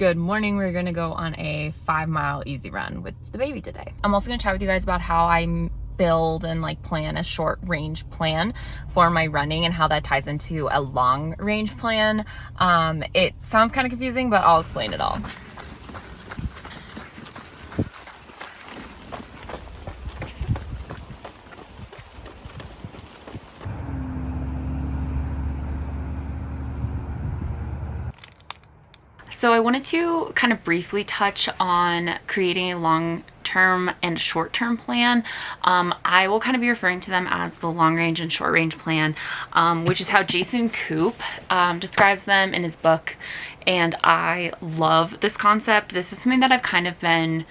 Good morning. We're gonna go on a 5-mile easy run with the baby today. I'm also gonna chat with you guys about how I build and plan a short range plan for my running and how that ties into a long range plan. It sounds kind of confusing, but I'll explain it all. So I wanted to kind of briefly touch on creating a long-term and short-term plan. I will kind of be referring to them as the long-range and short-range plan, which is how Jason Koop describes them in his book. And I love this concept. This is something that I've kind of been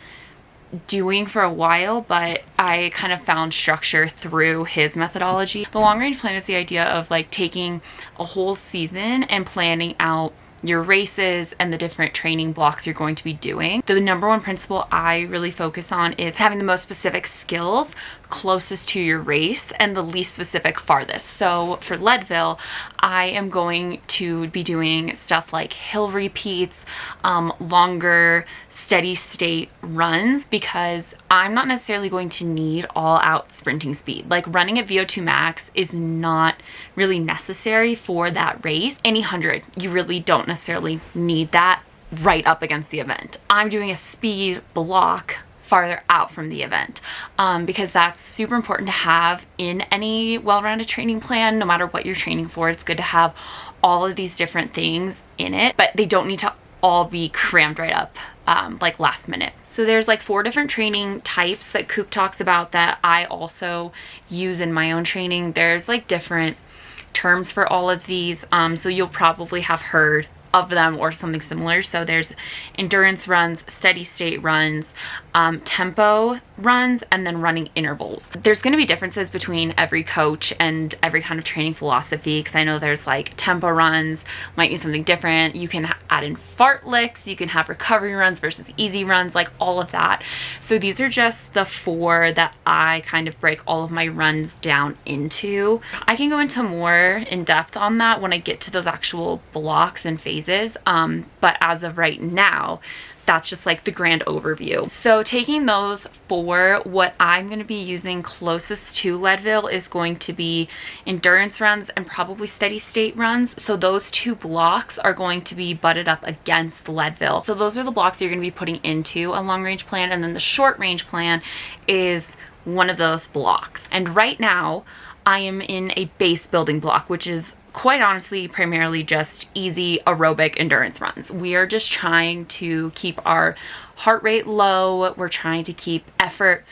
doing for a while, but I kind of found structure through his methodology. The long-range plan is the idea of taking a whole season and planning out your races and the different training blocks you're going to be doing. The number one principle I really focus on is having the most specific skills closest to your race and the least specific farthest. So for Leadville, I am going to be doing stuff like hill repeats, longer steady state runs, because I'm not necessarily going to need all out sprinting speed. Running at VO2 max is not really necessary for that race. Any 100, you really don't necessarily need that right up against the event. I'm doing a speed block farther out from the event, because that's super important to have in any well-rounded training plan. No matter what you're training for, it's good to have all of these different things in it, but they don't need to all be crammed right up last minute. So there's 4 different training types that Koop talks about that I also use in my own training. There's different terms for all of these, so you'll probably have heard of them or something similar. So there's endurance runs, steady state runs, tempo runs, and then running intervals. There's going to be differences between every coach and every kind of training philosophy, because I know there's tempo runs might mean something different. You can add in fartleks, you can have recovery runs versus easy runs, all of that. So these are just the 4 that I kind of break all of my runs down into. I can go into more in depth on that when I get to those actual blocks and phases. But as of right now, that's just the grand overview. So taking those 4, what I'm going to be using closest to Leadville is going to be endurance runs and probably steady state runs. So those 2 blocks are going to be butted up against Leadville. So those are the blocks you're going to be putting into a long range plan, and then the short range plan is one of those blocks. And right now I am in a base building block, which is quite honestly primarily just easy aerobic endurance runs. We are just trying to keep our heart rate low. We're trying to keep effort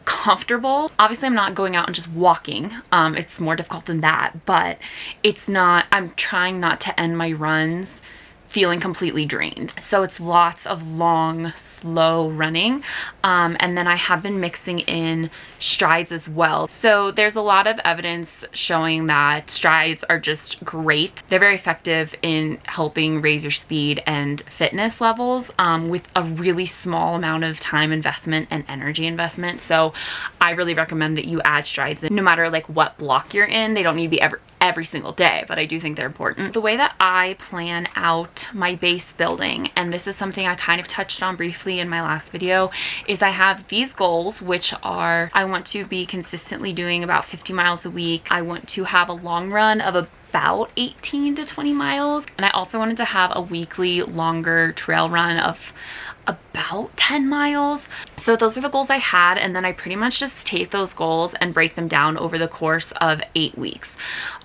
comfortable. Obviously, I'm not going out and just walking. It's more difficult than that, but I'm trying not to end my runs feeling completely drained. So it's lots of long, slow running. And then I have been mixing in strides as well. So there's a lot of evidence showing that strides are just great. They're very effective in helping raise your speed and fitness levels with a really small amount of time investment and energy investment. So I really recommend that you add strides in, no matter what block you're in. They don't need to be every single day, but I do think they're important. The way that I plan out my base building, and this is something I kind of touched on briefly in my last video, is I have these goals, which are I want to be consistently doing about 50 miles a week. I want to have a long run of about 18 to 20 miles. And I also wanted to have a weekly longer trail run of about 10 miles. So those are the goals I had, and then I pretty much just take those goals and break them down over the course of 8 weeks.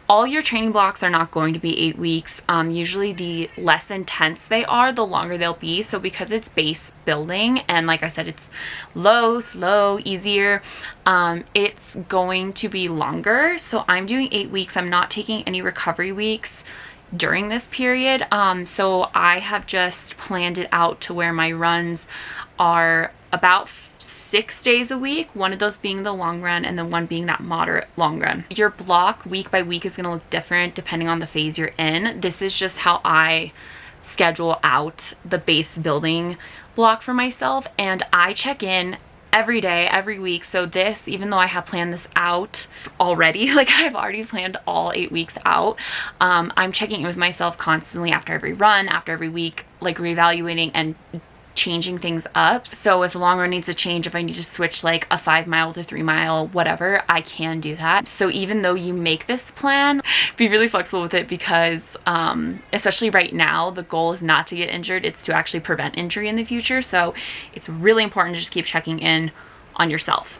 All your training blocks are not going to be 8 weeks. Usually the less intense they are, the longer they'll be. So because it's base building, and like I said, it's low, slow, easier, it's going to be longer. So I'm doing 8 weeks. I'm not taking any recovery weeks during this period. So I have just planned it out to where my runs are about 6 days a week, one of those being the long run and then one being that moderate long run. Your block week by week is going to look different depending on the phase you're in. This is just how I schedule out the base building block for myself, and I check in every day, every week. So this, even though I have planned this out already, I've already planned all 8 weeks out, I'm checking in with myself constantly after every run, after every week, like reevaluating and changing things up. So if the long run needs a change, if I need to switch like a 5 mile to 3 mile, whatever, I can do that. So even though you make this plan, be really flexible with it, because especially right now, the goal is not to get injured, it's to actually prevent injury in the future. So it's really important to just keep checking in on yourself.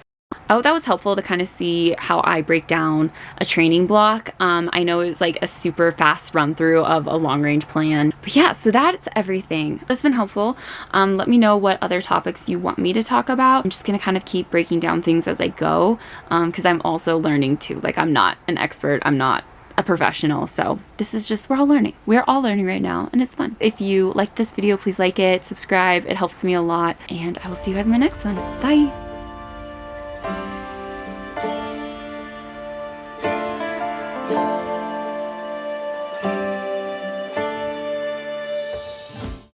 Oh, that was helpful to kind of see how I break down a training block. I know it was like a super fast run through of a long range plan. But yeah, so that's everything. It's been helpful. Let me know what other topics you want me to talk about. I'm just gonna kind of keep breaking down things as I go, because I'm also learning too. Like, I'm not an expert, I'm not a professional, so this is just, we're all learning. We're all learning right now, and it's fun. If you liked this video, please like it, subscribe, it helps me a lot, and I will see you guys in my next one. Bye!